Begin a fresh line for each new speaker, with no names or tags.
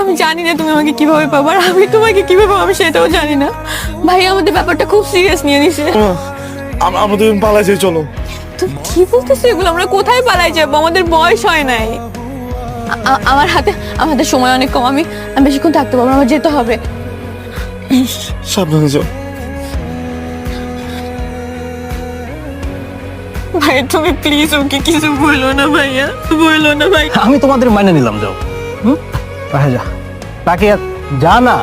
আমি জানি না তুমি আমাকে কিভাবে পাবো, আর আমি তোমাকে কিভাবে পাবো সেটাও জানি না। ভাই আমাদের ব্যাপারটা খুব সিরিয়াস নিয়ে নিছে।
আমাদের পালাই যাই, চলো।
তুমি কি বলতেছো এগুলো? আমরা কোথায় পালাই যাবো? আমাদের বয়স হয় নাই। আমার হাতে আমাদের সময় অনেক কম, আমি বেশিক্ষণ থাকতে পারবো না, আমার যেতে হবে।
সাবধানে যাও।
ভাই তুমি প্লিজ ওকে কিছু বলো না ভাইয়া, বলো না ভাই।
আমি তোমাদের মাইনে নিলাম, যাও। বাসায় যা, তাকে যা না।